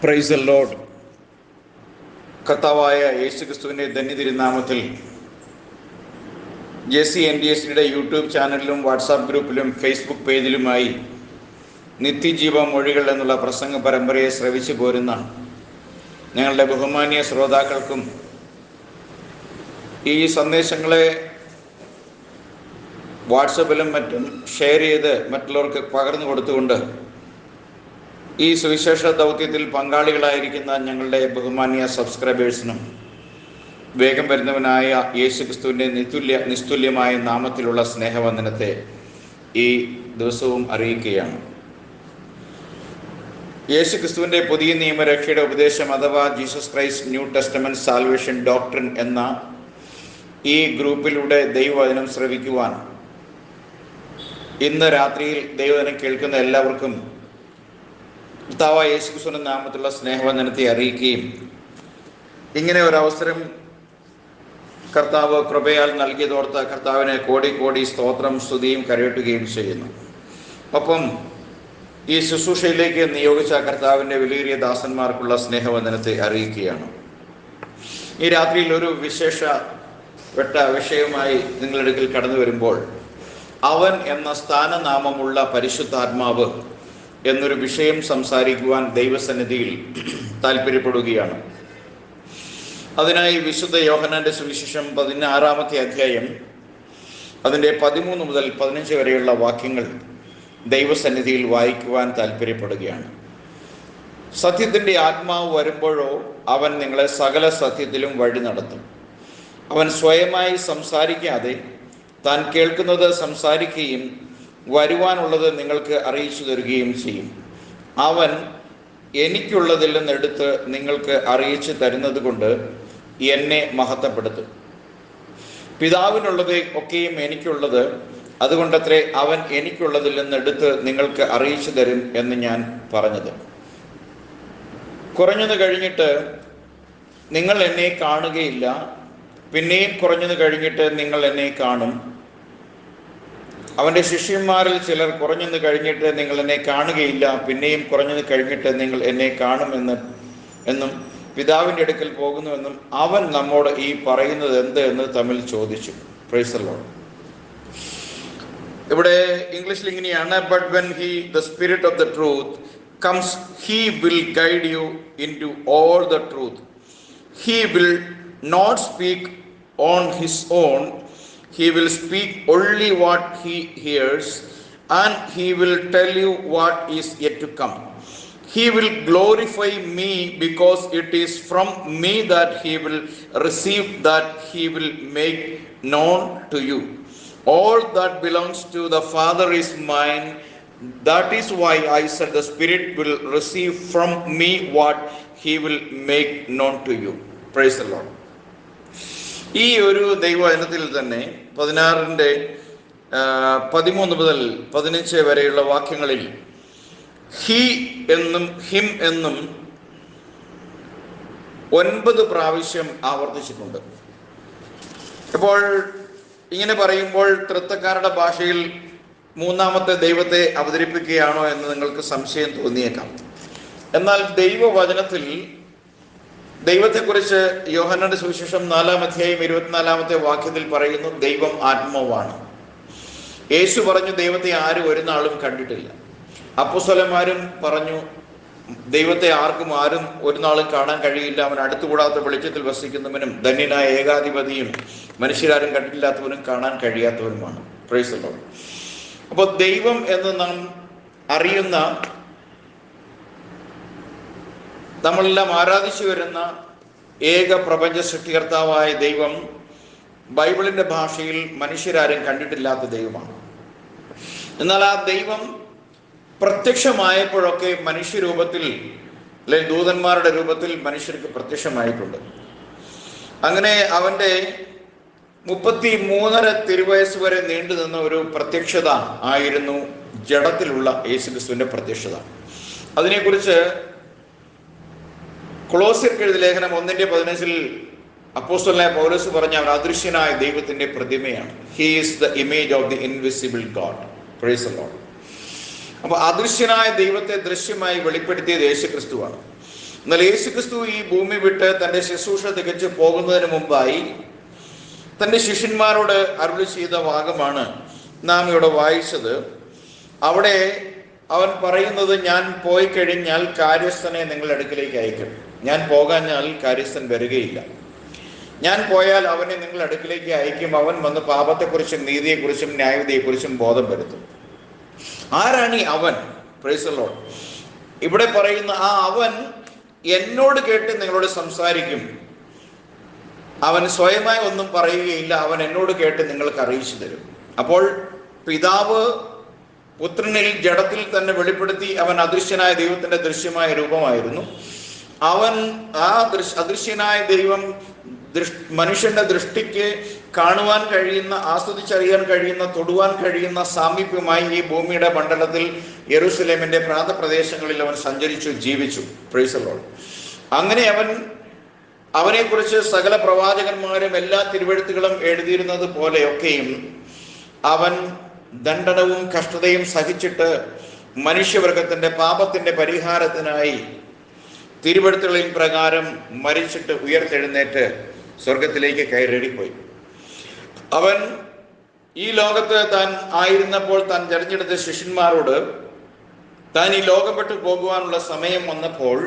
Price the Lord. കർത്താവായ യേശുക്രിസ്തുവിൻ്റെ ധന്യതിരുനാമത്തിൽ JCNDSയുടെ YouTube ചാനലിലും വാട്സാപ്പ് ഗ്രൂപ്പിലും ഫേസ്ബുക്ക് പേജിലുമായി നിത്യജീവ മൊഴികൾ എന്നുള്ള പ്രസംഗ പരമ്പരയെ ശ്രവിച്ചു പോരുന്ന ഞങ്ങളുടെ ബഹുമാന്യ ശ്രോതാക്കൾക്കും ഈ സന്ദേശങ്ങളെ വാട്സപ്പിലും മറ്റും ഷെയർ ചെയ്ത് മറ്റുള്ളവർക്ക് പകർന്നു കൊടുത്തുകൊണ്ട് ഈ സുവിശേഷ ദൗത്യത്തിൽ പങ്കാളികളായിരിക്കുന്ന ഞങ്ങളുടെ ബഹുമാന്യ സബ്സ്ക്രൈബേഴ്സിനും വേഗം വരുന്നവനായ യേശുക്രിസ്തുവിൻ്റെ നിസ്തുല്യമായ നാമത്തിലുള്ള സ്നേഹവന്ദനത്തെ ഈ ദിവസവും അറിയിക്കുകയാണ്. യേശുക്രിസ്തുവിൻ്റെ പുതിയ നിയമരക്ഷയുടെ ഉപദേശം അഥവാ Jesus Christ new testament salvation doctrine എന്ന ഈ ഗ്രൂപ്പിലൂടെ ദൈവവചനം ശ്രവിക്കുവാൻ ഇന്ന് രാത്രിയിൽ ദൈവവചനം കേൾക്കുന്ന എല്ലാവർക്കും കർത്താവായ യേശുക്രിസ്തുവിന്റെ നാമത്തിലുള്ള സ്നേഹവന്ദനത്തെ അറിയിക്കുകയും ഇങ്ങനെ ഒരവസരം കർത്താവ് കൃപയാൽ നൽകിയതോർത്ത് കർത്താവിനെ കോടി കോടി സ്തോത്രം സ്തുതിയും കരയറ്റുകയും ചെയ്യുന്നു. ഒപ്പം ഈ ശുശ്രൂഷയിലേക്ക് നിയോഗിച്ച കർത്താവിൻ്റെ വിലയേറിയ ദാസന്മാർക്കുള്ള സ്നേഹവന്ദനത്തെ അറിയിക്കുകയാണ്. ഈ രാത്രിയിൽ ഒരു വിശേഷപ്പെട്ട വിഷയവുമായി നിങ്ങളുടെ അടുക്കൽ കടന്നു വരുമ്പോൾ അവൻ എന്ന സ്ഥാനനാമമുള്ള പരിശുദ്ധാത്മാവ് എന്നൊരു വിഷയം സംസാരിക്കുവാൻ ദൈവസന്നിധിയിൽ താല്പര്യപ്പെടുകയാണ്. അതിനായി വിശുദ്ധ യോഹന്നാന്റെ സുവിശേഷം 16-ാമത്തെ അധ്യായം അതിൻ്റെ 13 മുതൽ 15 വരെയുള്ള വാക്യങ്ങൾ ദൈവസന്നിധിയിൽ വായിക്കുവാൻ താല്പര്യപ്പെടുകയാണ്. സത്യത്തിൻ്റെ ആത്മാവ് വരുമ്പോഴോ അവൻ നിങ്ങളെ സകല സത്യത്തിലും വഴി നടത്തും. അവൻ സ്വയമായി സംസാരിക്കാതെ താൻ കേൾക്കുന്നത് സംസാരിക്കുകയും വരുവാനുള്ളത് നിങ്ങൾക്ക് അറിയിച്ചു തരികയും ചെയ്യും. അവൻ എനിക്കുള്ളതിൽ നിന്നെടുത്ത് നിങ്ങൾക്ക് അറിയിച്ചു തരുന്നത് കൊണ്ട് എന്നെ മഹത്വപ്പെടുത്തും. പിതാവിനുള്ളത് ഒക്കെയും എനിക്കുള്ളത്, അതുകൊണ്ടത്രേ അവൻ എനിക്കുള്ളതിൽ നിന്നെടുത്ത് നിങ്ങൾക്ക് അറിയിച്ചു തരും എന്ന് ഞാൻ പറഞ്ഞത്. കുറഞ്ഞത് കഴിഞ്ഞിട്ട് നിങ്ങൾ എന്നെ കാണുകയില്ല, പിന്നെയും കുറഞ്ഞത് കഴിഞ്ഞിട്ട് നിങ്ങൾ എന്നെ കാണും. അവൻ്റെ ശിഷ്യന്മാരിൽ ചിലർ കുറഞ്ഞെന്ന് കഴിഞ്ഞിട്ട് നിങ്ങൾ എന്നെ കാണുകയില്ല, പിന്നെയും കുറഞ്ഞത് കഴിഞ്ഞിട്ട് നിങ്ങൾ എന്നെ എന്നും പിതാവിൻ്റെ അടുക്കൽ പോകുന്നുവെന്നും അവൻ നമ്മോട് ഈ പറയുന്നത് എന്ത് എന്ന് തമ്മിൽ ചോദിച്ചു. Praise the Lord. ഇവിടെ ഇംഗ്ലീഷിൽ ഇങ്ങനെയാണ്, but when the spirit of the truth comes he will guide you into all the truth. He will not speak on his own. He will speak only what he hears, and he will tell you what is yet to come. He will glorify me, because it is from me that he will receive, that he will make known to you. All that belongs to the Father is mine. That is why I said the Spirit will receive from me what he will make known to you. Praise the Lord. ഈ ഒരു ദൈവവചനത്തിൽ തന്നെ 16-ന്റെ 13 മുതൽ 15 വരെയുള്ള വാക്യങ്ങളിൽ he എന്നും him എന്നും 9 പ്രാവശ്യം ആവർത്തിച്ചിട്ടുണ്ട്. ഇപ്പോൾ ഇങ്ങനെ പറയുമ്പോൾ തൃത്വക്കാരുടെ ഭാഷയിൽ മൂന്നാമത്തെ ദൈവത്തെ അവതരിപ്പിക്കുകയാണോ എന്ന് നിങ്ങൾക്ക് സംശയം തോന്നിയേക്കാം. എന്നാൽ ദൈവവചനത്തിൽ ദൈവത്തെക്കുറിച്ച് യോഹന്നാന്റെ സുവിശേഷം 4-ാം അധ്യായം 24-ാമത്തെ വാക്യത്തിൽ പറയുന്നു, ദൈവം ആത്മാവാണ്. യേശു പറഞ്ഞു, ദൈവത്തെ ആരും ഒരു നാളും കണ്ടിട്ടില്ല. അപ്പോസ്തലന്മാരും പറഞ്ഞു, ദൈവത്തെ ആരും ഒരു നാളും കാണാൻ കഴിയില്ല. അവൻ അടുത്തുകൂടാത്ത വെളിച്ചത്തിൽ വസിക്കുന്നവനും ധന്യനായ ഏകാധിപതിയും മനുഷ്യരാരും കണ്ടിട്ടില്ലാത്തവനും കാണാൻ കഴിയാത്തവനുമാണ്. Price the Lord. അപ്പോൾ ദൈവം എന്ന് നാം അറിയുന്ന, നമ്മളെല്ലാം ആരാധിച്ചു വരുന്ന ഏക പ്രപഞ്ച സൃഷ്ടികർത്താവായ ദൈവം ബൈബിളിൻ്റെ ഭാഷയിൽ മനുഷ്യരാരും കണ്ടിട്ടില്ലാത്ത ദൈവമാണ്. എന്നാൽ ആ ദൈവം പ്രത്യക്ഷമായപ്പോഴൊക്കെ മനുഷ്യരൂപത്തിൽ, അല്ലെങ്കിൽ ദൂതന്മാരുടെ രൂപത്തിൽ മനുഷ്യർക്ക് പ്രത്യക്ഷമായിട്ടുണ്ട്. അങ്ങനെ അവൻ്റെ 33.5 തിരുവയസ്സ് വരെ നീണ്ടു നിന്ന ഒരു പ്രത്യക്ഷത ആയിരുന്നു ജഡത്തിലുള്ള യേശുക്രിസ്തുവിൻ്റെ പ്രത്യക്ഷത. അതിനെക്കുറിച്ച് കൊളോസ്യർക്ക് എഴുതിയ ലേഖനം 1:15 അപ്പോസ്തലനായ പൗലോസ് പറഞ്ഞ, അവൻ അദൃശ്യനായ ദൈവത്തിന്റെ പ്രതിമയാണ്. He is the image of the invisible God. Praise the Lord. അപ്പോൾ അദൃശ്യനായ ദൈവത്തെ ദൃശ്യമായി വെളിപ്പെടുത്തിയത് യേശുക്രിസ്തുവാണ്. എന്നാൽ യേശുക്രിസ്തു ഈ ഭൂമി വിട്ട് തൻ്റെ ശുശ്രൂഷ തികച്ചു പോകുന്നതിന് മുമ്പായി തൻ്റെ ശിഷ്യന്മാരോട് അരുളി ചെയ്ത ഭാഗമാണ് നാം ഇവിടെ വായിച്ചത്. അവിടെ അവൻ പറയുന്നത്, ഞാൻ പോയി കഴിഞ്ഞാൽ കാര്യസ്ഥനെ നിങ്ങളുടെ അടുക്കിലേക്ക് അയക്കും. ഞാൻ പോകാഞ്ഞാൽ കാര്യസ്ഥൻ വരികയില്ല. ഞാൻ പോയാൽ അവനെ നിങ്ങളുടെ അടുക്കിലേക്ക് അയക്കും. അവൻ വന്ന് പാപത്തെക്കുറിച്ചും നീതിയെക്കുറിച്ചും ന്യായവിധിയെക്കുറിച്ചും ബോധം വരുത്തും. ആരാണ് ഈ അവൻ? Price the Lord. ഇവിടെ പറയുന്ന ആ അവൻ എന്നോട് കേട്ട് നിങ്ങളോട് സംസാരിക്കും. അവൻ സ്വയമായി ഒന്നും പറയുകയില്ല, അവൻ എന്നോട് കേട്ട് നിങ്ങൾക്ക് അറിയിച്ചു തരും. അപ്പോൾ പിതാവ് പുത്രനിൽ ജഡത്തിൽ തന്നെ വെളിപ്പെടുത്തി. അവൻ അദൃശ്യനായ ദൈവത്തിന്റെ ദൃശ്യമായ രൂപമായിരുന്നു. അവൻ ആ അദൃശ്യനായ ദൈവം മനുഷ്യന്റെ ദൃഷ്ടിക്ക് കാണുവാൻ കഴിയുന്ന, ആസ്വദിച്ചറിയാൻ കഴിയുന്ന, തൊടുവാൻ കഴിയുന്ന സാമീപ്യമായി ഈ ഭൂമിയുടെ മണ്ഡലത്തിൽ യെരൂശലേമിന്റെ പ്രാന്തപ്രദേശങ്ങളിൽ അവൻ സഞ്ചരിച്ചു, ജീവിച്ചു. Price the Lord. അങ്ങനെ അവനെക്കുറിച്ച് സകല പ്രവാചകന്മാരും എല്ലാ തിരുവെഴുത്തുകളും എഴുതിയിരുന്നത് പോലെയൊക്കെയും അവൻ ദണ്ഡനവും കഷ്ടതയും സഹിച്ചിട്ട് മനുഷ്യവർഗത്തിന്റെ പാപത്തിന്റെ പരിഹാരത്തിനായി തിരുവെഴുത്തുകളിൻ പ്രകാരം മരിച്ചിട്ട് ഉയർത്തെഴുന്നേറ്റ് സ്വർഗത്തിലേക്ക് കയറിപ്പോയി. അവൻ ഈ ലോകത്ത് താൻ ആയിരുന്നപ്പോൾ താൻ തെരഞ്ഞെടുത്ത ശിഷ്യന്മാരോട് താൻ ഈ ലോകം വിട്ടു പോകുവാനുള്ള സമയം വന്നപ്പോൾ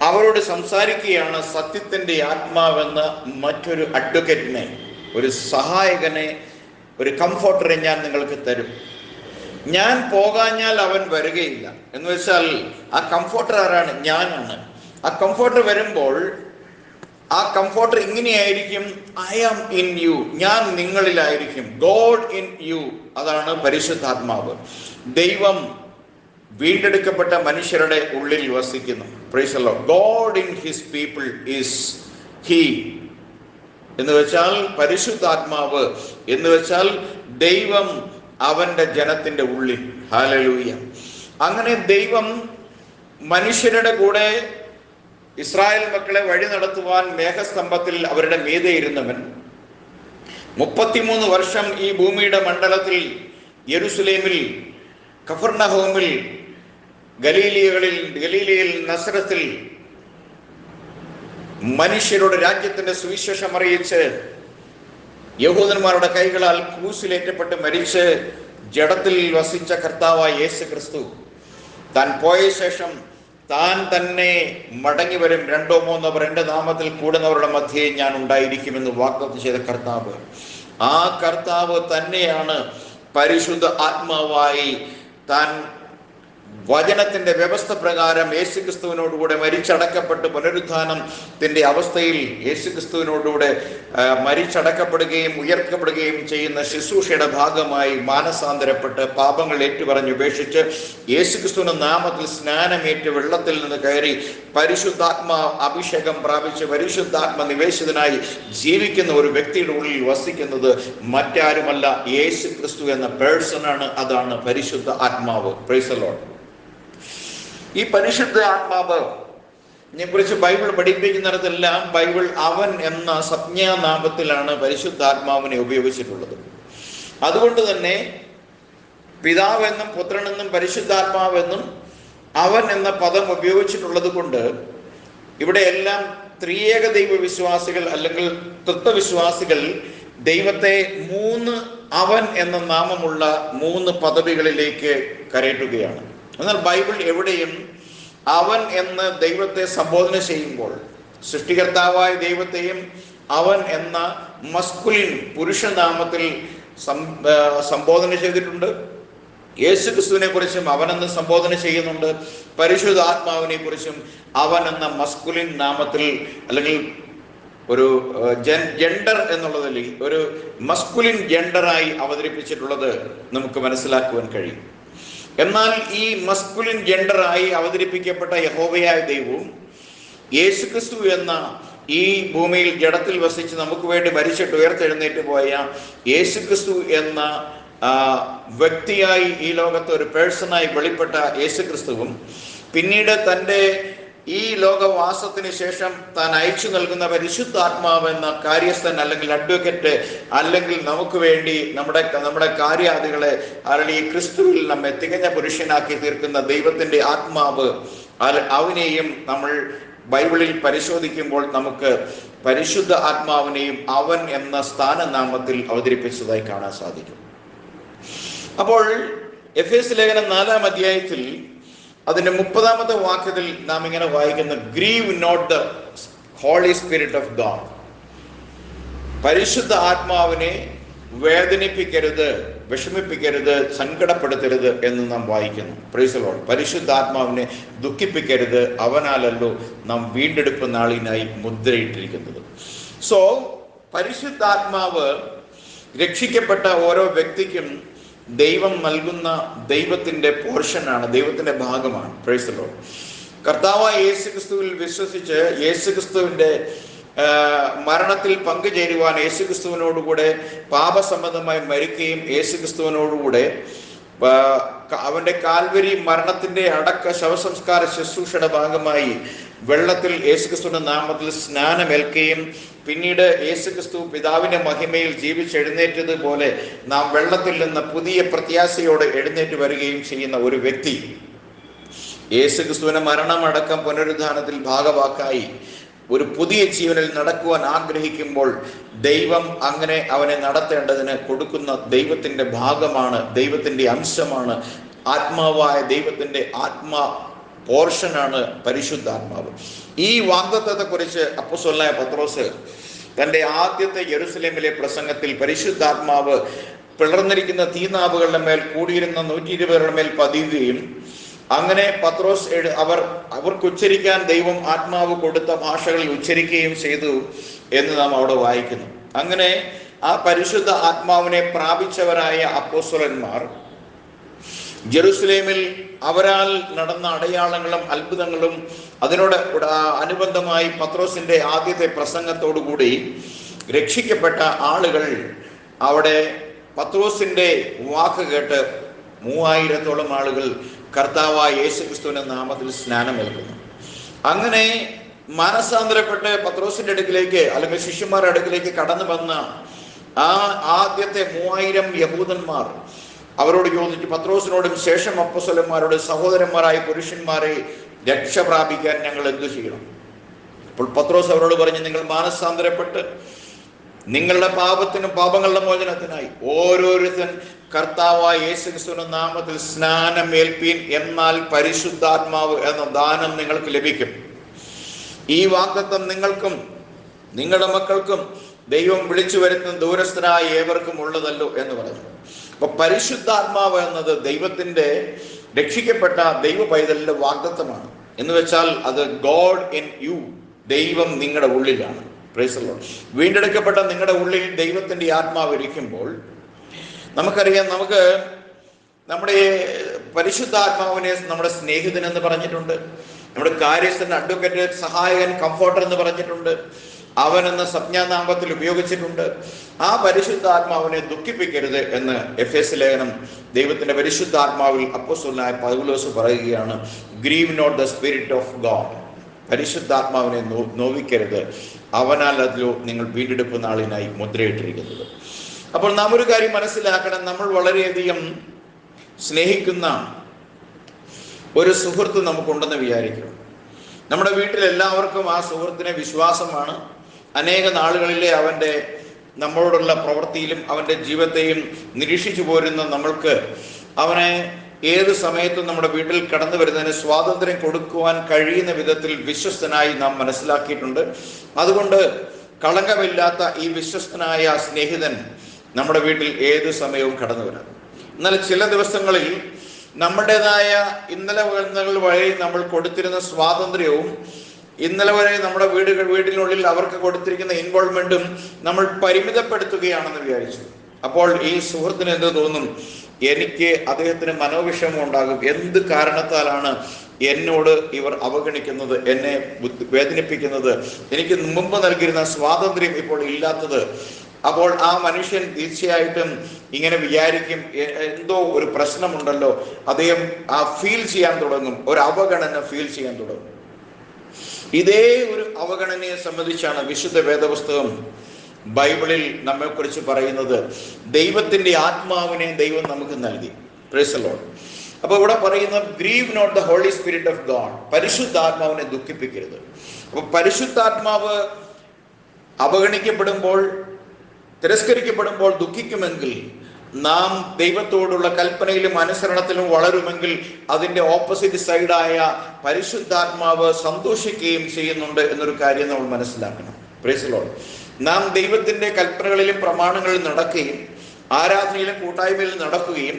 അവരോട് സംസാരിക്കുകയാണ്. സത്യത്തിന്റെ ആത്മാവെന്ന മറ്റൊരു അഡ്വക്കേറ്റിനെ, ഒരു സഹായകനെ, ഒരു കംഫോർട്ടറെ ഞാൻ നിങ്ങൾക്ക് തരും. ഞാൻ പോകാഞ്ഞാൽ അവൻ വരികയില്ല. എന്ന് വെച്ചാൽ ആ കംഫോർട്ടർ ആരാണ്? ഞാനാണ്. ആ കംഫോർട്ടർ വരുമ്പോൾ ആ കംഫോർട്ടർ ഇങ്ങനെയായിരിക്കും, ഐ ആം ഇൻ യു, ഞാൻ നിങ്ങളിലായിരിക്കും. ഗോഡ് ഇൻ യു, അതാണ് പരിശുദ്ധാത്മാവ്. ദൈവം വീണ്ടെടുക്കപ്പെട്ട മനുഷ്യരുടെ ഉള്ളിൽ വസിക്കുന്നു. Price the Lord. God in his people is he എന്ന് വെച്ചാൽ പരിശുദ്ധാത്മാവ് എന്ന് വെച്ചാൽ ദൈവം അവന്റെ ജനത്തിന്റെ ഉള്ളിൽ. ഹല്ലേലൂയ. അങ്ങനെ ദൈവം മനുഷ്യരുടെ കൂടെ ഇസ്രായേൽ മക്കളെ വഴി നടത്തുവാൻ മേഘസ്തംഭത്തിൽ അവരുടെ മീതെ ഇരുന്നവൻ 33 വർഷം ഈ ഭൂമിയുടെ മണ്ഡലത്തിൽ യെരൂശലേമിൽ, കഫർനഹൂമിൽ, ഗലീലയിൽ, നസറത്തിൽ മനുഷ്യരുടെ രാജ്യത്തിന്റെ സുവിശേഷം അറിയിച്ച് യഹൂദന്മാരുടെ കൈകളാൽ ക്രൂശിലേറ്റപ്പെട്ട് മരിച്ച് ജഡത്തിൽ വസിച്ച കർത്താവായ യേശു ക്രിസ്തു താൻ പോയ ശേഷം താൻ തന്നെ മടങ്ങി വരും. 2 or 3 അവർ എൻ്റെ നാമത്തിൽ കൂടുന്നവരുടെ മധ്യേ ഞാൻ ഉണ്ടായിരിക്കുമെന്ന് വാഗ്ദത്തം ചെയ്ത കർത്താവ്, ആ കർത്താവ് തന്നെയാണ് പരിശുദ്ധ ആത്മാവായി താൻ വചനത്തിന്റെ വ്യവസ്ഥ പ്രകാരം യേശുക്രിസ്തുവിനോടുകൂടെ മരിച്ചടക്കപ്പെട്ട് പുനരുത്ഥാനത്തിന്റെ അവസ്ഥയിൽ യേശുക്രിസ്തുവിനോടുകൂടെ മരിച്ചടക്കപ്പെടുകയും ഉയർത്തപ്പെടുകയും ചെയ്യുന്ന ശുശ്രൂഷയുടെ ഭാഗമായി മാനസാന്തരപ്പെട്ട് പാപങ്ങൾ ഏറ്റുപറഞ്ഞ് ഉപേക്ഷിച്ച് യേശുക്രിസ്തുവിന്റെ നാമത്തിൽ സ്നാനമേറ്റ് വെള്ളത്തിൽ നിന്ന് കയറി പരിശുദ്ധാത്മാ അഭിഷേകം പ്രാപിച്ച് പരിശുദ്ധാത്മ നിവേശിതനായി ജീവിക്കുന്ന ഒരു വ്യക്തിയുടെ ഉള്ളിൽ വസിക്കുന്നത് മറ്റാരുമല്ല, യേശുക്രിസ്തു എന്ന പേഴ്സണാണ്. അതാണ് പരിശുദ്ധ ആത്മാവ്. Price the Lord. ഈ പരിശുദ്ധ ആത്മാവിനെ കുറിച്ച് ബൈബിൾ പഠിപ്പിക്കുന്നിടത്തെല്ലാം ബൈബിൾ അവൻ എന്ന സംജ്ഞാനാമത്തിലാണ് പരിശുദ്ധാത്മാവിനെ ഉപയോഗിച്ചിട്ടുള്ളത്. അതുകൊണ്ട് തന്നെ പിതാവെന്നും പുത്രനെന്നും പരിശുദ്ധാത്മാവെന്നും അവൻ എന്ന പദം ഉപയോഗിച്ചിട്ടുള്ളത് കൊണ്ട് ഇവിടെ എല്ലാം ത്രിയേക ദൈവ വിശ്വാസികൾ അല്ലെങ്കിൽ തത്വവിശ്വാസികൾ ദൈവത്തെ 3 അവൻ എന്ന നാമമുള്ള 3 പദവികളിലേക്ക് കരയറ്റുകയാണ്. എന്നാൽ ബൈബിൾ എവിടെയും അവൻ എന്ന് ദൈവത്തെ സംബോധന ചെയ്യുമ്പോൾ സൃഷ്ടികർത്താവായ ദൈവത്തെയും അവൻ എന്ന മസ്കുലിൻ പുരുഷനാമത്തിൽ സംബോധന ചെയ്തിട്ടുണ്ട്. യേശുക്രിസ്തുവിനെ കുറിച്ചും അവനെന്ന് സംബോധന ചെയ്യുന്നുണ്ട്. പരിശുദ്ധാത്മാവിനെ കുറിച്ചും അവൻ എന്ന മസ്കുലിൻ നാമത്തിൽ അല്ലെങ്കിൽ ഒരു ജെൻഡർ എന്നുള്ളതിൽ ഒരു മസ്കുലിൻ ജെൻഡറായി അവതരിപ്പിച്ചിട്ടുള്ളത് നമുക്ക് മനസ്സിലാക്കുവാൻ കഴിയും. എന്നാൽ ഈ മസ്കുലിൻ ജെൻഡറായി അവതരിപ്പിക്കപ്പെട്ട യഹോവയായ ദൈവവും യേശുക്രിസ്തു എന്ന ഈ ഭൂമിയിൽ ജഡത്തിൽ വസിച്ച് നമുക്ക് വേണ്ടി മരിച്ചിട്ട് ഉയർത്തെഴുന്നേറ്റ് പോയ യേശുക്രിസ്തു എന്ന വ്യക്തിയായി ഈ ലോകത്ത് ഒരു പേഴ്സണായി വെളിപ്പെട്ട യേശുക്രിസ്തുവും പിന്നീട് തൻ്റെ ഈ ലോകവാസത്തിന് ശേഷം താൻ അയച്ചു നൽകുന്ന പരിശുദ്ധാത്മാവെന്ന കാര്യസ്ഥൻ അല്ലെങ്കിൽ അഡ്വക്കേറ്റ് അല്ലെങ്കിൽ നമുക്ക് വേണ്ടി നമ്മുടെ കാര്യാദികളെ അല്ലെങ്കിൽ ഈ ക്രിസ്തുവിൽ നമ്മെ തികഞ്ഞ പുരുഷനാക്കി തീർക്കുന്ന ദൈവത്തിന്റെ ആത്മാവ് അവനെയും നമ്മൾ ബൈബിളിൽ പരിശോധിക്കുമ്പോൾ നമുക്ക് പരിശുദ്ധ ആത്മാവിനെയും അവൻ എന്ന സ്ഥാനനാമത്തിൽ അവതരിപ്പിച്ചതായി കാണാൻ സാധിക്കും. അപ്പോൾ എഫേസ്യ ലേഖനം 4-ാം അധ്യായത്തിൽ അതിന്റെ 30-ാമത്തെ വാക്യത്തിൽ നാം ഇങ്ങനെ വായിക്കുന്ന, grieve not the holy spirit of God. പരിശുദ്ധ ആത്മാവിനെ വേദനിപ്പിക്കരുത്, വിഷമിപ്പിക്കരുത്, സങ്കടപ്പെടുത്തരുത് എന്ന് നാം വായിക്കുന്നു. Praise the Lord. പരിശുദ്ധാത്മാവിനെ ദുഃഖിപ്പിക്കരുത്, അവനാലല്ലോ നാം വീണ്ടെടുപ്പ് നാളിനായി മുദ്രയിട്ടിരിക്കുന്നത്. സോ പരിശുദ്ധാത്മാവ് രക്ഷിക്കപ്പെട്ട ഓരോ വ്യക്തിക്കും ദൈവം നൽകുന്ന ദൈവത്തിന്റെ പോർഷനാണ്, ദൈവത്തിന്റെ ഭാഗമാണ്. Price the Lord. കർത്താവായ യേശുക്രിസ്തുവിൽ വിശ്വസിച്ച് യേശുക്രിസ്തുവിന്റെ മരണത്തിൽ പങ്കുചേരുവാൻ യേശുക്രിസ്തുവിനോടുകൂടെ പാപസംബന്ധമായി മരിക്കുകയും യേശുക്രിസ്തുവിനോടുകൂടെ അവന്റെ കാൽവരി മരണത്തിന്റെ അടക്ക ശവസംസ്കാര ശുശ്രൂഷയുടെ ഭാഗമായി വെള്ളത്തിൽ യേശുക്രിസ്തുവിന്റെ നാമത്തിൽ സ്നാനമേൽക്കുകയും പിന്നീട് യേശുക്രിസ്തു പിതാവിന്റെ മഹിമയിൽ ജീവിച്ചെഴുന്നേറ്റതുപോലെ നാം വെള്ളത്തിൽ നിന്ന് പുതിയ പ്രത്യാശയോടെ എഴുന്നേറ്റ് വരികയും ചെയ്യുന്ന ഒരു വ്യക്തി യേശുക്രിസ്തുവിന്റെ മരണമടക്കം പുനരുദ്ധാനത്തിൽ ഭാഗവാക്കായി ഒരു പുതിയ ജീവനിൽ നടക്കുവാൻ ആഗ്രഹിക്കുമ്പോൾ ദൈവം അങ്ങനെ അവനെ നടത്തേണ്ടതിന് കൊടുക്കുന്ന ദൈവത്തിന്റെ ഭാഗമാണ്, ദൈവത്തിന്റെ അംശമാണ്, ആത്മാവായ ദൈവത്തിന്റെ ആത്മാ പോർഷനാണ് പരിശുദ്ധാത്മാവ്. ഈ വാഗ്ദത്തത്തെ കുറിച്ച് അപ്പോസ്തലനായ പത്രോസ് തന്റെ ആദ്യത്തെ യെരൂശലേമിലെ പ്രസംഗത്തിൽ പരിശുദ്ധാത്മാവ് പിളർന്നിരിക്കുന്ന തീനാവുകളുടെ മേൽ കൂടിയിരുന്ന 120 പേരുടെ മേൽ പതിയുകയും അങ്ങനെ പത്രോസ് അവർക്ക് ഉച്ചരിക്കാൻ ദൈവം ആത്മാവ് കൊടുത്ത ഭാഷകളിൽ ഉച്ചരിക്കുകയും ചെയ്തു എന്ന് നാം അവിടെ വായിക്കുന്നു. അങ്ങനെ ആ പരിശുദ്ധ ആത്മാവിനെ പ്രാപിച്ചവരായ അപ്പോസ്തലന്മാർ ജെറുസലേമിൽ അവരാൽ നടന്ന അടയാളങ്ങളും അത്ഭുതങ്ങളും അതിനോട് അനുബന്ധമായി പത്രോസിന്റെ ആദ്യത്തെ പ്രസംഗത്തോടുകൂടി രക്ഷിക്കപ്പെട്ട ആളുകൾ അവിടെ പത്രോസിന്റെ വാക്ക് കേട്ട് 3000-ഓളം ആളുകൾ കർത്താവായ യേശുക്രിസ്തുവിന്റെ നാമത്തിൽ സ്നാനമേൽക്കുന്നു. അങ്ങനെ മാനസാന്തരപ്പെട്ട് പത്രോസിന്റെ അടുക്കിലേക്ക് അല്ലെങ്കിൽ ശിഷ്യന്മാരുടെ അടുക്കിലേക്ക് കടന്നു വന്ന ആ ആദ്യത്തെ 3000 യഹൂദന്മാർ അവരോട് ചോദിച്ചു, പത്രോസിനോടും ശേഷം അപ്പോസ്തലന്മാരോട്, സഹോദരന്മാരായ പുരുഷന്മാരെ, രക്ഷ പ്രാപിക്കാൻ ഞങ്ങൾ എന്തു ചെയ്യണം? അപ്പോൾ പത്രോസ് അവരോട് പറഞ്ഞു, നിങ്ങൾ മാനസാന്തരപ്പെട്ട് നിങ്ങളുടെ പാപങ്ങളുടെ മോചനത്തിനായി ഓരോരുത്തൻ കർത്താവായ യേശുക്രിസ്തുവിന്റെ നാമത്തിൽ സ്നാനമേൽപ്പീൻ, എന്നാൽ പരിശുദ്ധാത്മാവ് എന്ന ദാനം നിങ്ങൾക്ക് ലഭിക്കും. ഈ വാഗ്ദത്തം നിങ്ങൾക്കും നിങ്ങളുടെ മക്കൾക്കും ദൈവം വിളിച്ചു വരുത്തുന്ന ദൂരസ്ഥനായ ഏവർക്കും ഉള്ളതല്ലോ എന്ന് പറഞ്ഞു. അപ്പൊ പരിശുദ്ധാത്മാവ് എന്നത് ദൈവത്തിന്റെ രക്ഷിക്കപ്പെട്ട ദൈവ പൈതലിന്റെ വാഗ്ദത്തമാണ്. എന്ന് വെച്ചാൽ അത് ഗോഡ് ഇൻ യു, ദൈവം നിങ്ങളുടെ ഉള്ളിലാണ്. Price the Lord. വീണ്ടെടുക്കപ്പെട്ട നിങ്ങളുടെ ഉള്ളിൽ ദൈവത്തിന്റെ ആത്മാവ് ഇരിക്കുമ്പോൾ നമുക്കറിയാം, നമുക്ക് നമ്മുടെ പരിശുദ്ധാത്മാവിനെ നമ്മുടെ സ്നേഹിതൻ എന്ന് പറഞ്ഞിട്ടുണ്ട്, നമ്മുടെ കാര്യസ്ഥൻ, അഡ്വക്കേറ്റ്, സഹായകൻ, കംഫോർട്ടർ എന്ന് പറഞ്ഞിട്ടുണ്ട്, അവൻ എന്ന സംജ്ഞാനാമത്തിൽ ഉപയോഗിച്ചിട്ടുണ്ട്. ആ പരിശുദ്ധാത്മാവിനെ ദുഃഖിപ്പിക്കരുത് എന്ന് എഫേസ്യ ലേഖനം ദൈവത്തിന്റെ പരിശുദ്ധാത്മാവിൽ അപ്പോസ്തലനായ പൗലോസ് പറയുകയാണ്, grieve not the spirit of God. പരിശുദ്ധാത്മാവിനെ നോവിക്കരുത്, അവനാൽ അതിലോ നിങ്ങൾ വീണ്ടെടുപ്പ് നാളിനായി മുദ്രയിട്ടിരിക്കുന്നത്. അപ്പോൾ നാം ഒരു കാര്യം മനസ്സിലാക്കണം, നമ്മൾ വളരെയധികം സ്നേഹിക്കുന്ന ഒരു സുഹൃത്ത് നമുക്കുണ്ടെന്ന് വിചാരിക്കണം. നമ്മുടെ വീട്ടിൽ എല്ലാവർക്കും ആ സുഹൃത്തിനെ വിശ്വാസമാണ്. അനേക നാളുകളിലെ അവൻ്റെ നമ്മളോടുള്ള പ്രവൃത്തിയിലും അവൻ്റെ ജീവിതത്തെയും നിരീക്ഷിച്ചു പോരുന്ന നമ്മൾക്ക് അവനെ ഏത് സമയത്തും നമ്മുടെ വീട്ടിൽ കടന്നു വരുന്നതിന് സ്വാതന്ത്ര്യം കൊടുക്കുവാൻ കഴിയുന്ന വിധത്തിൽ വിശ്വസ്തനായി നാം മനസ്സിലാക്കിയിട്ടുണ്ട്. അതുകൊണ്ട് കളങ്കമില്ലാത്ത ഈ വിശ്വസ്തനായ സ്നേഹിതൻ നമ്മുടെ വീട്ടിൽ ഏത് സമയവും കടന്നു വരാം. എന്നാൽ ചില ദിവസങ്ങളിൽ നമ്മുടേതായ ഇന്നലെ വഴി നമ്മൾ കൊടുത്തിരുന്ന സ്വാതന്ത്ര്യവും ഇന്നലെ വരെ നമ്മുടെ വീടിനുള്ളിൽ അവർക്ക് കൊടുത്തിരിക്കുന്ന ഇൻവോൾവ്മെന്റും നമ്മൾ പരിമിതപ്പെടുത്തുകയാണെന്ന് വിചാരിച്ചു. അപ്പോൾ ഈ സുഹൃത്തിന് എന്ത് തോന്നും? എനിക്ക് അദ്ദേഹത്തിന് മനോവിഷമം ഉണ്ടാകും. എന്ത് കാരണത്താലാണ് എന്നോട് ഇവർ അവഗണിക്കുന്നത്, എന്നെ വേദനിപ്പിക്കുന്നത്, എനിക്ക് മുമ്പ് നൽകിയിരുന്ന സ്വാതന്ത്ര്യം ഇപ്പോൾ ഇല്ലാത്തത്? അപ്പോൾ ആ മനുഷ്യൻ തീർച്ചയായിട്ടും ഇങ്ങനെ വിചാരിക്കും, എന്തോ ഒരു പ്രശ്നമുണ്ടല്ലോ. അദ്ദേഹം ഫീൽ ചെയ്യാൻ തുടങ്ങും, ഒരു അവഗണന ഫീൽ ചെയ്യാൻ തുടങ്ങും. ഇതേ ഒരു അവഗണനയെ സംബന്ധിച്ചാണ് വിശുദ്ധ വേദപുസ്തകം ബൈബിളിൽ നമ്മെക്കുറിച്ച് പറയുന്നത്. ദൈവത്തിന്റെ ആത്മാവിനെ ദൈവം നമുക്ക് നൽകി. Praise the Lord. അപ്പൊ ഇവിടെ പറയുന്ന grieve not the holy spirit of God, പരിശുദ്ധാത്മാവിനെ ദുഃഖിപ്പിക്കരുത്. അപ്പൊ പരിശുദ്ധാത്മാവ് അവഗണിക്കപ്പെടുമ്പോൾ, തിരസ്കരിക്കപ്പെടുമ്പോൾ ദുഃഖിക്കുമെങ്കിൽ, നാം ദൈവത്തോടുള്ള കൽപ്പനയിലും അനുസരണത്തിലും വളരുമെങ്കിൽ അതിന്റെ ഓപ്പോസിറ്റ് സൈഡായ പരിശുദ്ധാത്മാവ് സന്തോഷിക്കുകയും ചെയ്യുന്നുണ്ട് എന്നൊരു കാര്യം നമ്മൾ മനസ്സിലാക്കണം. Price the Lord. നാം ദൈവത്തിന്റെ കൽപ്പനകളിലും പ്രമാണങ്ങളിലും നടക്കുകയും ആരാധനയിലും കൂട്ടായ്മയിലും നടക്കുകയും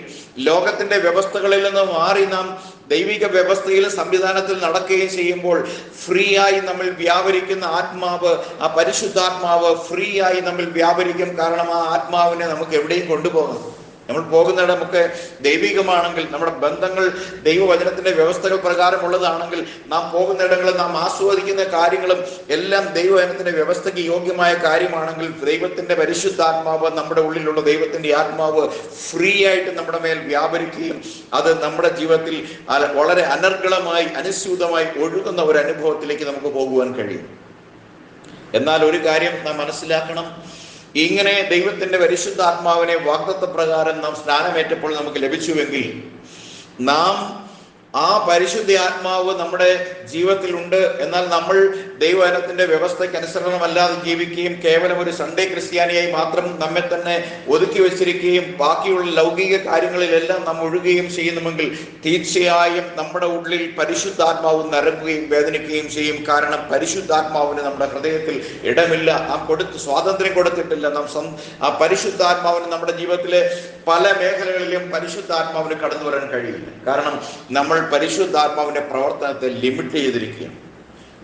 ലോകത്തിന്റെ വ്യവസ്ഥകളിൽ നിന്ന് മാറി നാം ദൈവിക വ്യവസ്ഥയിലും സംവിധാനത്തിൽ നടക്കുകയും ചെയ്യുമ്പോൾ ഫ്രീ ആയി നമ്മൾ വ്യാപരിക്കുന്ന ആത്മാവ്, ആ പരിശുദ്ധാത്മാവ് ഫ്രീ ആയി നമ്മൾ വ്യാപരിക്കും. കാരണം ആ ആത്മാവിനെ നമുക്ക് എവിടെയും കൊണ്ടുപോകാം. നമ്മൾ പോകുന്നിടമൊക്കെ ദൈവികമാണെങ്കിൽ, നമ്മുടെ ബന്ധങ്ങൾ ദൈവവചനത്തിന്റെ വ്യവസ്ഥകൾ പ്രകാരമുള്ളതാണെങ്കിൽ, നാം പോകുന്നിടങ്ങളിൽ നാം ആസ്വദിക്കുന്ന കാര്യങ്ങളും എല്ലാം ദൈവവചനത്തിന്റെ വ്യവസ്ഥയ്ക്ക് യോഗ്യമായ കാര്യമാണെങ്കിൽ, ദൈവത്തിന്റെ പരിശുദ്ധാത്മാവ്, നമ്മുടെ ഉള്ളിലുള്ള ദൈവത്തിന്റെ ആത്മാവ് ഫ്രീ ആയിട്ട് നമ്മുടെ മേൽ വ്യാപരിക്കുകയും അത് നമ്മുടെ ജീവിതത്തിൽ വളരെ അനർഗളമായി അനുസ്യൂതമായി ഒഴുകുന്ന ഒരു അനുഭവത്തിലേക്ക് നമുക്ക് പോകുവാൻ കഴിയും. എന്നാൽ ഒരു കാര്യം നാം മനസ്സിലാക്കണം, ഇങ്ങനെ ദൈവത്തിന്റെ പരിശുദ്ധാത്മാവിനെ വാഗ്ദത്ത പ്രകാരം നാം സ്നാനമേറ്റപ്പോൾ നമുക്ക് ലഭിച്ചുവെങ്കിൽ, നാം ആ പരിശുദ്ധ ആത്മാവ് നമ്മുടെ ജീവിതത്തിൽ ഉണ്ട്. എന്നാൽ നമ്മൾ ദൈവവചനത്തിന്റെ വ്യവസ്ഥയ്ക്ക് അനുസരണമല്ലാതെ ജീവിക്കുകയും കേവലം ഒരു സൺഡേ ക്രിസ്ത്യാനിയായി മാത്രം നമ്മെ തന്നെ ഒതുക്കി വെച്ചിരിക്കുകയും ബാക്കിയുള്ള ലൗകിക കാര്യങ്ങളിലെല്ലാം നാം ഒഴുകുകയും ചെയ്യുന്നുവെങ്കിൽ തീർച്ചയായും നമ്മുടെ ഉള്ളിൽ പരിശുദ്ധാത്മാവ് നരങ്ങുകയും വേദനിക്കുകയും ചെയ്യും. കാരണം പരിശുദ്ധാത്മാവിന് നമ്മുടെ ഹൃദയത്തിൽ ഇടമില്ല. നാം സ്വാതന്ത്ര്യം കൊടുത്തിട്ടില്ല. ആ പരിശുദ്ധാത്മാവിന് നമ്മുടെ ജീവിതത്തിലെ പല മേഖലകളിലും പരിശുദ്ധാത്മാവിന് കടന്നു വരാൻ കഴിയില്ല. കാരണം നമ്മൾ പരിശുദ്ധാത്മാവിന്റെ പ്രവർത്തനത്തെ ലിമിറ്റ് ചെയ്തിരിക്കുകയാണ്.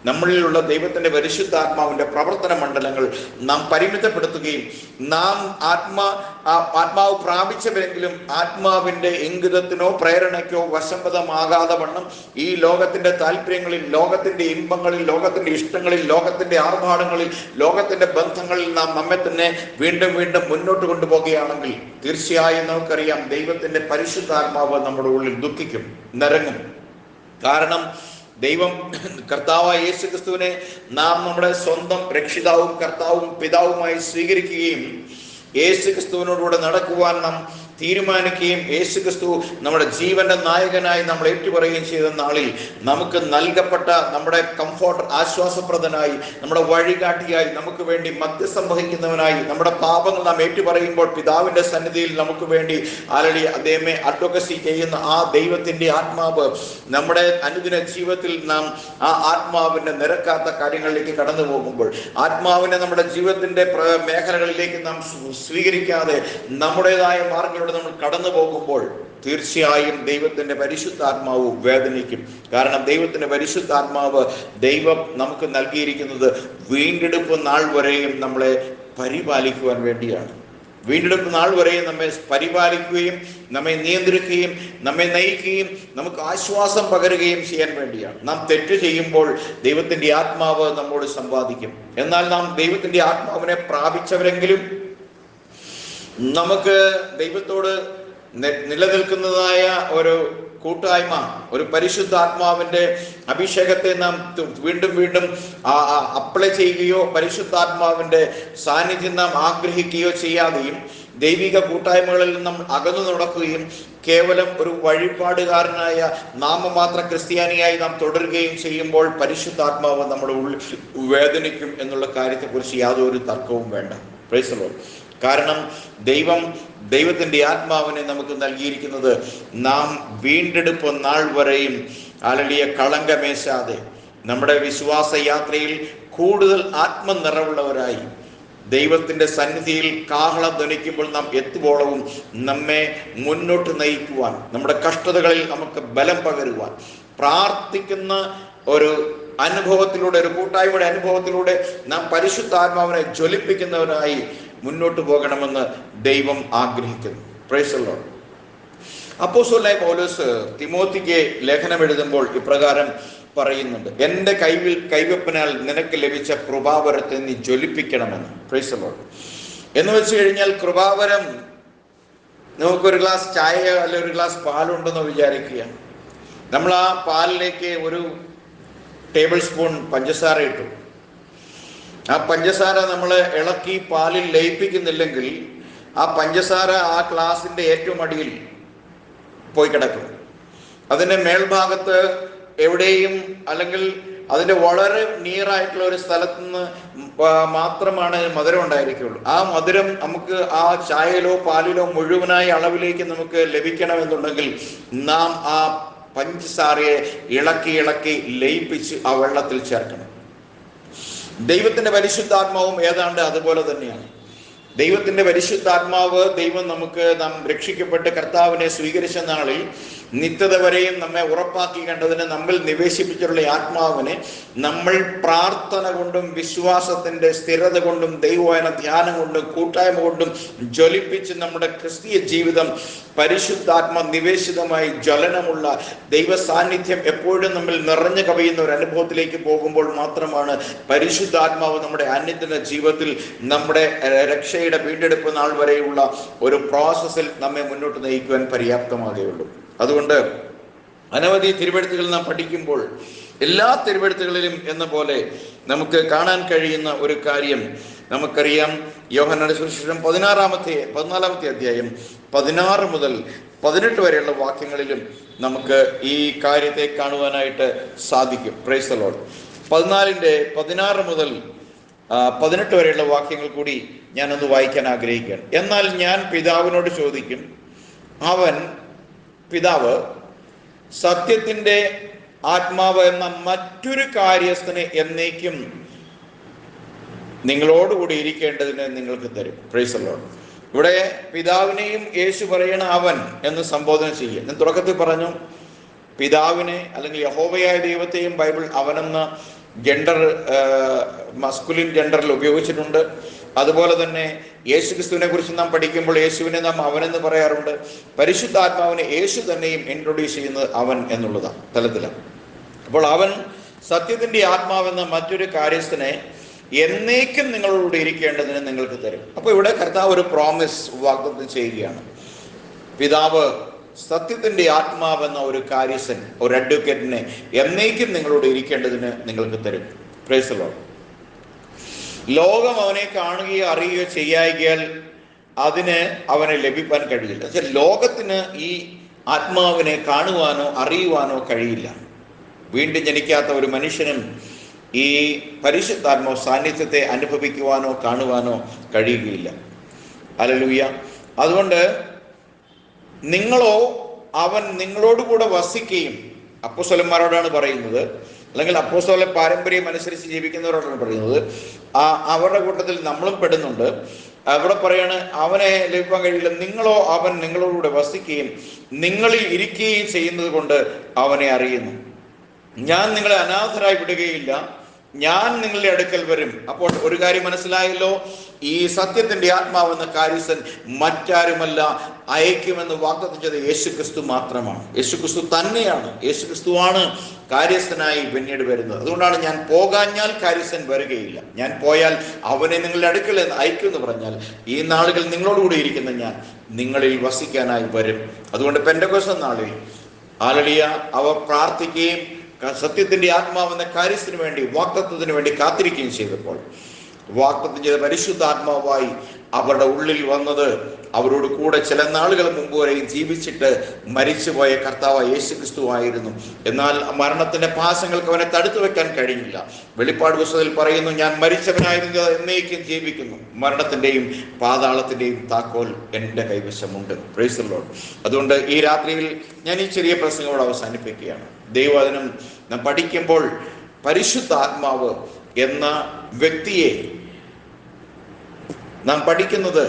നമ്മളിലുള്ള ദൈവത്തിന്റെ പരിശുദ്ധാത്മാവിന്റെ പ്രവർത്തന മണ്ഡലങ്ങൾ നാം പരിമിതപ്പെടുത്തുകയും, നാം ആത്മാവ് പ്രാപിച്ചവരെങ്കിലും ആത്മാവിന്റെ ഇംഗിതത്തിനോ പ്രേരണയ്ക്കോ വശംവദമാകാതെ വണ്ണം ഈ ലോകത്തിന്റെ താല്പര്യങ്ങളിൽ, ലോകത്തിന്റെ ഇമ്പങ്ങളിൽ, ലോകത്തിന്റെ ഇഷ്ടങ്ങളിൽ, ലോകത്തിന്റെ ആർഭാടങ്ങളിൽ, ലോകത്തിന്റെ ബന്ധങ്ങളിൽ നാം നമ്മെ തന്നെ വീണ്ടും വീണ്ടും മുന്നോട്ട് കൊണ്ടുപോകുകയാണെങ്കിൽ തീർച്ചയായും നമുക്കറിയാം ദൈവത്തിന്റെ പരിശുദ്ധാത്മാവ് നമ്മുടെ ഉള്ളിൽ ദുഃഖിക്കും, നരങ്ങും. കാരണം ദൈവം കർത്താവായ യേശു ക്രിസ്തുവിനെ നാം നമ്മുടെ സ്വന്തം രക്ഷിതാവും കർത്താവും പിതാവുമായി സ്വീകരിക്കുകയും യേശു ക്രിസ്തുവിനോടുകൂടെ നടക്കുവാൻ നാം തീരുമാനിക്കുകയും യേശു ക്രിസ്തു നമ്മുടെ ജീവന്റെ നായകനായി നമ്മൾ ഏറ്റുപറയുകയും ചെയ്ത നാളിൽ നമുക്ക് നൽകപ്പെട്ട നമ്മുടെ കംഫോർട്ട്, ആശ്വാസപ്രദനായി, നമ്മുടെ വഴികാട്ടിയായി, നമുക്ക് വേണ്ടി മധ്യസ്ഥം വഹിക്കുന്നവനായി, നമ്മുടെ പാപങ്ങൾ നാം ഏറ്റുപറയുമ്പോൾ പിതാവിന്റെ സന്നിധിയിൽ നമുക്ക് വേണ്ടി ആലടി അദ്ദേഹമേ അഡ്വക്കസി ചെയ്യുന്ന ആ ദൈവത്തിന്റെ ആത്മാവ് നമ്മുടെ അനുദിന ജീവിതത്തിൽ നാം ആ ആത്മാവിന്റെ നിരക്കാത്ത കാര്യങ്ങളിലേക്ക് കടന്നു പോകുമ്പോൾ, ആത്മാവിനെ നമ്മുടെ ജീവിതത്തിന്റെ മേഖലകളിലേക്ക് നാം സ്വീകരിക്കാതെ നമ്മുടേതായ മാർഗങ്ങളിലൂടെ നമ്മൾ കടന്നു പോകുമ്പോൾ തീർച്ചയായും ദൈവത്തിന്റെ പരിശുദ്ധാത്മാവ് വേദനിക്കും. കാരണം ദൈവത്തിന്റെ പരിശുദ്ധാത്മാവ് ദൈവം നമുക്ക് നൽകിയിരിക്കുന്നത് വീണ്ടെടുപ്പ് നാൾ വരെയും നമ്മളെ പരിപാലിക്കുവാൻ വേണ്ടിയാണ്. വീണ്ടെടുപ്പ് നാൾ വരെയും നമ്മെ പരിപാലിക്കുകയും നമ്മെ നിയന്ത്രിക്കുകയും നമ്മെ നയിക്കുകയും നമുക്ക് ആശ്വാസം പകരുകയും ചെയ്യാൻ വേണ്ടിയാണ്. നാം തെറ്റ് ചെയ്യുമ്പോൾ ദൈവത്തിന്റെ ആത്മാവ് നമ്മോട് സംവാദിക്കും. എന്നാൽ നാം ദൈവത്തിന്റെ ആത്മാവിനെ പ്രാപിച്ചവരെങ്കിലും നമുക്ക് ദൈവത്തോട് നിലനിൽക്കുന്നതായ ഒരു കൂട്ടായ്മ, ഒരു പരിശുദ്ധാത്മാവിന്റെ അഭിഷേകത്തെ നാം വീണ്ടും വീണ്ടും അപ്ലൈ ചെയ്യുകയോ പരിശുദ്ധാത്മാവിന്റെ സാന്നിധ്യം നാം ആഗ്രഹിക്കുകയോ ചെയ്യാതെയും ദൈവിക കൂട്ടായ്മകളിൽ നിന്നും അകന്നു നടക്കുകയും കേവലം ഒരു വഴിപാടുകാരനായ നാമമാത്ര ക്രിസ്ത്യാനിയായി നാം തുടരുകയും ചെയ്യുമ്പോൾ പരിശുദ്ധാത്മാവ് നമ്മുടെ ഉള്ളിൽ വേദനിക്കും എന്നുള്ള കാര്യത്തെക്കുറിച്ച് യാതൊരു തർക്കവും വേണ്ട. Price the Lord. കാരണം ദൈവത്തിന്റെ ആത്മാവിനെ നമുക്ക് നൽകിയിരിക്കുന്നത് നാം വീണ്ടെടുപ്പ് നാൾ വരെയും അലളിയ കളങ്കമേശാതെ നമ്മുടെ വിശ്വാസ യാത്രയിൽ കൂടുതൽ ആത്മനിറവുള്ളവരായി ദൈവത്തിന്റെ സന്നിധിയിൽ കാഹളം ധ്വനിക്കുമ്പോൾ നാം എത്തുവോളവും നമ്മെ മുന്നോട്ട് നയിക്കുവാൻ, നമ്മുടെ കഷ്ടതകളിൽ നമുക്ക് ബലം പകരുവാൻ, പ്രാർത്ഥിക്കുന്ന ഒരു അനുഭവത്തിലൂടെ, ഒരു കൂട്ടായ്മയുടെ അനുഭവത്തിലൂടെ നാം പരിശുദ്ധാത്മാവിനെ ജ്വലിപ്പിക്കുന്നവരായി മുന്നോട്ട് പോകണമെന്ന് ദൈവം ആഗ്രഹിക്കുന്നു. Praise the Lord. അപ്പോസ്തലനായ പൗലോസ് തിമോത്തിക്ക് ലേഖനം എഴുതുമ്പോൾ ഇപ്രകാരം പറയുന്നുണ്ട്, എൻ്റെ കൈവെപ്പിനാൽ നിനക്ക് ലഭിച്ച കൃപാവരത്തെ നീ ജ്വലിപ്പിക്കണമെന്ന്. Price the Lord. എന്ന് വെച്ച് കഴിഞ്ഞാൽ കൃപാവരം നമുക്കൊരു ഗ്ലാസ് ചായ അല്ലെ ഒരു ഗ്ലാസ് പാലുണ്ടെന്ന് വിചാരിക്കുക. നമ്മൾ ആ പാലിലേക്ക് ഒരു ടേബിൾ സ്പൂൺ പഞ്ചസാര ഇട്ടു. ആ പഞ്ചസാര നമ്മൾ ഇളക്കി പാലിൽ ലയിപ്പിക്കുന്നില്ലെങ്കിൽ ആ പഞ്ചസാര ആ ഗ്ലാസിന്റെ ഏറ്റവും അടിയിൽ പോയി കിടക്കും. അതിൻ്റെ മേൽഭാഗത്ത് എവിടെയും, അല്ലെങ്കിൽ അതിൻ്റെ വളരെ നിയറായിട്ടുള്ള ഒരു സ്ഥലത്ത് നിന്ന് മാത്രമാണ് മധുരം ഉണ്ടായിരിക്കുള്ളൂ. ആ മധുരം നമുക്ക് ആ ചായയിലോ പാലിലോ മുഴുവനായി അളവിലേക്ക് നമുക്ക് ലഭിക്കണമെന്നുണ്ടെങ്കിൽ നാം ആ പഞ്ചസാരയെ ഇളക്കി ഇളക്കി ലയിപ്പിച്ച് ആ വെള്ളത്തിൽ ചേർക്കണം. ദൈവത്തിന്റെ പരിശുദ്ധാത്മാവും ഏതാണ്ട് അതുപോലെ തന്നെയാണ്. ദൈവത്തിന്റെ പരിശുദ്ധാത്മാവ്, നാം രക്ഷിക്കപ്പെട്ട് കർത്താവിനെ സ്വീകരിച്ച നാളിൽ നിത്യത വരെയും നമ്മെ ഉറപ്പാക്കി കണ്ടതിന് നമ്മിൽ നിവേശിപ്പിച്ചിട്ടുള്ള ആത്മാവിനെ നമ്മൾ പ്രാർത്ഥന കൊണ്ടും വിശ്വാസത്തിന്റെ സ്ഥിരത കൊണ്ടും ദൈവവചന ധ്യാനം കൊണ്ടും കൂട്ടായ്മ കൊണ്ടും ജ്വലിപ്പിച്ച് നമ്മുടെ ക്രിസ്തീയ ജീവിതം പരിശുദ്ധാത്മ നിവേശിതമായി ജ്വലനമുള്ള ദൈവ സാന്നിധ്യം എപ്പോഴും നമ്മിൽ നിറഞ്ഞു കവിയുന്ന ഒരു അനുഭവത്തിലേക്ക് പോകുമ്പോൾ മാത്രമാണ് പരിശുദ്ധാത്മാവ് നമ്മുടെ അനുദിന ജീവിതത്തിൽ നമ്മുടെ രക്ഷയുടെ വീണ്ടെടുപ്പ് നാൾ വരെയുള്ള ഒരു പ്രോസസ്സിൽ നമ്മെ മുന്നോട്ട് നയിക്കുവാൻ പര്യാപ്തമാകുകയുള്ളൂ. അതുകൊണ്ട് അനവധി തിരുവെഴുത്തുകൾ നാം പഠിക്കുമ്പോൾ എല്ലാ തിരുവെഴുത്തുകളിലും എന്ന പോലെ നമുക്ക് കാണാൻ കഴിയുന്ന ഒരു കാര്യം നമുക്കറിയാം. യോഹന്നാന്റെ സുവിശേഷം 14 അധ്യായം 16 മുതൽ 18 വരെയുള്ള വാക്യങ്ങളിലും നമുക്ക് ഈ കാര്യത്തെ കാണുവാനായിട്ട് സാധിക്കും. Price the Lord. 16 മുതൽ 18 വരെയുള്ള വാക്യങ്ങൾ കൂടി ഞാനൊന്ന് വായിക്കാൻ ആഗ്രഹിക്കുകയാണ്. എന്നാൽ ഞാൻ പിതാവിനോട് ചോദിക്കും, പിതാവ് സത്യത്തിന്റെ ആത്മാവ് എന്ന മറ്റൊരു കാര്യസ്ഥനെ എന്നേക്കും നിങ്ങളോടുകൂടി ഇരിക്കേണ്ടതിന് നിങ്ങൾക്ക് തരും. Price the Lord. ഇവിടെ പിതാവിനെയും യേശു പറയണ അവൻ എന്ന് സംബോധന ചെയ്യുക. ഞാൻ തുടക്കത്തിൽ പറഞ്ഞു, പിതാവിനെ അല്ലെങ്കിൽ യഹോവയായ ദൈവത്തെയും ബൈബിൾ അവനെന്ന മസ്കുലിൻ ജെൻഡറിൽ ഉപയോഗിച്ചിട്ടുണ്ട്. അതുപോലെ തന്നെ യേശു ക്രിസ്തുവിനെ കുറിച്ച് നാം പഠിക്കുമ്പോൾ യേശുവിനെ നാം അവനെന്ന് പറയാറുണ്ട്. പരിശുദ്ധാത്മാവിനെ യേശു തന്നെയും ഇൻട്രൊഡ്യൂസ് ചെയ്യുന്നത് അവൻ എന്നുള്ള തലത്തിലാണ്. അപ്പോൾ അവൻ സത്യത്തിന്റെ ആത്മാവെന്ന മറ്റൊരു കാര്യസ്ഥനെ എന്നേക്കും നിങ്ങളോട് ഇരിക്കേണ്ടതിന് നിങ്ങൾക്ക് തരും. അപ്പോൾ ഇവിടെ കർത്താവ് ഒരു പ്രോമിസ് വാഗ്ദത്തം ചെയ്യുകയാണ്. പിതാവ് സത്യത്തിന്റെ ആത്മാവെന്ന ഒരു കാര്യസ്ഥൻ, ഒരു അഡ്വക്കേറ്റിനെ എന്നേക്കും നിങ്ങളോട് ഇരിക്കേണ്ടതിന് നിങ്ങൾക്ക് തരും. Price the Lord. ലോകം അവനെ കാണുകയോ അറിയുകയോ ചെയ്യായികയാൽ അതിന് അവനെ ലഭിക്കാൻ കഴിയില്ല. പക്ഷെ ലോകത്തിന് ഈ ആത്മാവിനെ കാണുവാനോ അറിയുവാനോ കഴിയില്ല. വീണ്ടും ജനിക്കാത്ത ഒരു മനുഷ്യനും ഈ പരിശുദ്ധാത്മാവ് സാന്നിധ്യത്തെ അനുഭവിക്കുവാനോ കാണുവാനോ കഴിയുകയില്ല. ഹല്ലേലൂയ. അതുകൊണ്ട് അവൻ നിങ്ങളോടുകൂടെ വസിക്കുകയും, അപ്പോസ്തലന്മാരോടാണ് പറയുന്നത്, അല്ലെങ്കിൽ അപ്പോസ്തല പാരമ്പര്യം അനുസരിച്ച് ജീവിക്കുന്നവരോടാണ് പറയുന്നത്. അവരുടെ കൂട്ടത്തിൽ നമ്മളും പെടുന്നുണ്ട്. അവിടെ പറയാണ് അവനെ ലഭിക്കാൻ കഴിയില്ല. അവൻ നിങ്ങളോടുകൂടെ വസിക്കുകയും നിങ്ങളിൽ ഇരിക്കുകയും ചെയ്യുന്നത് കൊണ്ട് അവനെ അറിയുന്നു. ഞാൻ നിങ്ങളെ അനാഥരായി വിടുകയില്ല, ഞാൻ നിങ്ങളുടെ അടുക്കൽ വരും. അപ്പോൾ ഒരു കാര്യം മനസ്സിലായല്ലോ, ഈ സത്യത്തിന്റെ ആത്മാവെന്ന കാര്യസ്ഥൻ മറ്റാരുമല്ല, അയക്കുമെന്ന് വാഗ്ദത്തം ചെയ്ത യേശുക്രിസ്തു മാത്രമാണ്. യേശുക്രിസ്തു തന്നെയാണ്. യേശുക്രിസ്തുവാണ് കാര്യസ്ഥനായി പിന്നീട് വരുന്നത്. അതുകൊണ്ടാണ് ഞാൻ പോകാഞ്ഞാൽ കാര്യസ്ഥൻ വരികയില്ല, ഞാൻ പോയാൽ അവനെ നിങ്ങളുടെ അടുക്കൽ അയക്കുമെന്ന് പറഞ്ഞാൽ ഈ നാളുകൾ നിങ്ങളോടുകൂടി ഇരിക്കുന്ന ഞാൻ നിങ്ങളിൽ വസിക്കാനായി വരും. അതുകൊണ്ട് പെന്തക്കോസ്ത് നാളിൽ ഹല്ലേലൂയ അവർ പ്രാർത്ഥിക്കുകയും സത്യത്തിന്റെ ആത്മാവെന്ന കാര്യത്തിന് വേണ്ടി, വാഗ്ദത്തത്തിന് വേണ്ടി കാത്തിരിക്കുകയും ചെയ്തപ്പോൾ വാഗ്ദത്തം ചെയ്ത പരിശുദ്ധാത്മാവായി അവരുടെ ഉള്ളിൽ വന്നത് അവരോട് കൂടെ ചില നാളുകൾ മുമ്പ് വരെയും ജീവിച്ചിട്ട് മരിച്ചുപോയ കർത്താവ് യേശുക്രിസ്തു ആയിരുന്നു. എന്നാൽ മരണത്തിന്റെ പാശങ്ങൾക്ക് അവനെ തടുത്തു വെക്കാൻ കഴിഞ്ഞില്ല. വെളിപ്പാട് പുസ്തകത്തിൽ പറയുന്നു, ഞാൻ മരിച്ചവനായിരുന്നു എന്നേക്കും ജീവിക്കുന്നു, മരണത്തിന്റെയും പാതാളത്തിന്റെയും താക്കോൽ എൻ്റെ കൈവശമുണ്ട്. Price the Lord. അതുകൊണ്ട് ഈ രാത്രിയിൽ ഞാൻ ഈ ചെറിയ പ്രസംഗം അവസാനിപ്പിക്കുകയാണ്. ദൈവവചനം നാം പഠിക്കുമ്പോൾ പരിശുദ്ധാത്മാവ് എന്ന വ്യക്തിയെ നാം പഠിക്കുന്നത്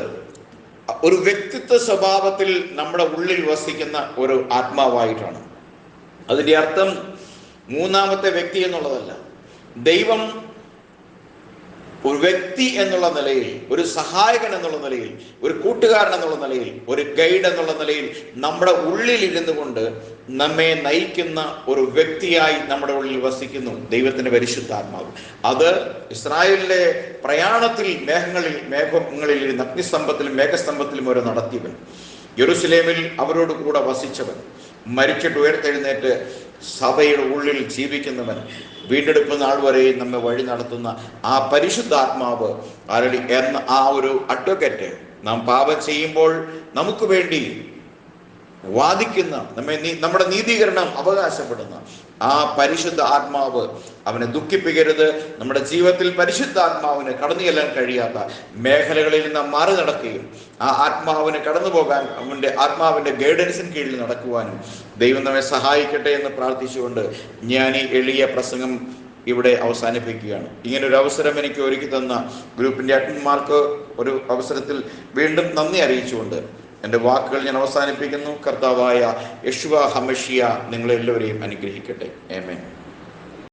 ഒരു വ്യക്തിത്വ സ്വഭാവത്തിൽ നമ്മുടെ ഉള്ളിൽ വസിക്കുന്ന ഒരു ആത്മാവായിട്ടാണ്. അതിന്റെ അർത്ഥം മൂന്നാമത്തെ വ്യക്തി എന്നുള്ളതല്ല. ദൈവം ഒരു വ്യക്തി എന്നുള്ള നിലയിൽ, ഒരു സഹായകൻ എന്നുള്ള നിലയിൽ, ഒരു കൂട്ടുകാരൻ എന്നുള്ള നിലയിൽ, ഒരു ഗൈഡ് എന്നുള്ള നിലയിൽ നമ്മുടെ ഉള്ളിൽ ഇരുന്നു കൊണ്ട് നമ്മെ നയിക്കുന്ന ഒരു വ്യക്തിയായി നമ്മുടെ ഉള്ളിൽ വസിക്കുന്നു ദൈവത്തിന്റെ പരിശുദ്ധാത്മാവ്. അത് ഇസ്രായേലിലെ പ്രയാണത്തിൽ മേഘങ്ങളിൽ അഗ്നിസ്തംഭത്തിലും മേഘസ്തംഭത്തിലും ഒരു നടത്തിയവൻ, യെരൂശലേമിൽ അവരോട് കൂടെ വസിച്ചവൻ, മരിച്ചിട്ട് ഉയർത്തെഴുന്നേറ്റ് സഭയുടെ ഉള്ളിൽ ജീവിക്കുന്നവൻ, വീണ്ടെടുപ്പ് നാൾ വരെയും നമ്മെ വഴി നടത്തുന്ന ആ പരിശുദ്ധാത്മാവ് എന്ന ആ ഒരു അഡ്വക്കേറ്റ് നാം പാപം ചെയ്യുമ്പോൾ നമുക്ക് വേണ്ടി വാദിക്കുന്ന, നമ്മുടെ നീതീകരണം അവകാശപ്പെടുന്ന ആ പരിശുദ്ധ ആത്മാവ് അവനെ ദുഃഖിപ്പിക്കരുത്. നമ്മുടെ ജീവിതത്തിൽ പരിശുദ്ധാത്മാവിന് കടന്നു ചെല്ലാൻ കഴിയാത്ത മേഖലകളിൽ നിന്ന് മാറി നടക്കുകയും ആ ആത്മാവിന് കടന്നു പോകാൻ ആത്മാവിന്റെ ഗൈഡൻസിന് കീഴിൽ നടക്കുവാനും ദൈവം നമ്മെ സഹായിക്കട്ടെ എന്ന് പ്രാർത്ഥിച്ചുകൊണ്ട് ഞാൻ ഈ എളിയ പ്രസംഗം ഇവിടെ അവസാനിപ്പിക്കുകയാണ്. ഇങ്ങനൊരു അവസരം എനിക്ക് ഒരുക്കി തന്ന ഗ്രൂപ്പിന്റെ അഡ്മിന്മാർക്ക് ഒരു അവസരത്തിൽ വീണ്ടും നന്ദി അറിയിച്ചുകൊണ്ട് എൻ്റെ വാക്കുകൾ ഞാൻ അവസാനിപ്പിക്കുന്നു. കർത്താവായ യെശുവ ഹമശിയ നിങ്ങളെല്ലാവരെയും അനുഗ്രഹിക്കട്ടെ. ആമേൻ.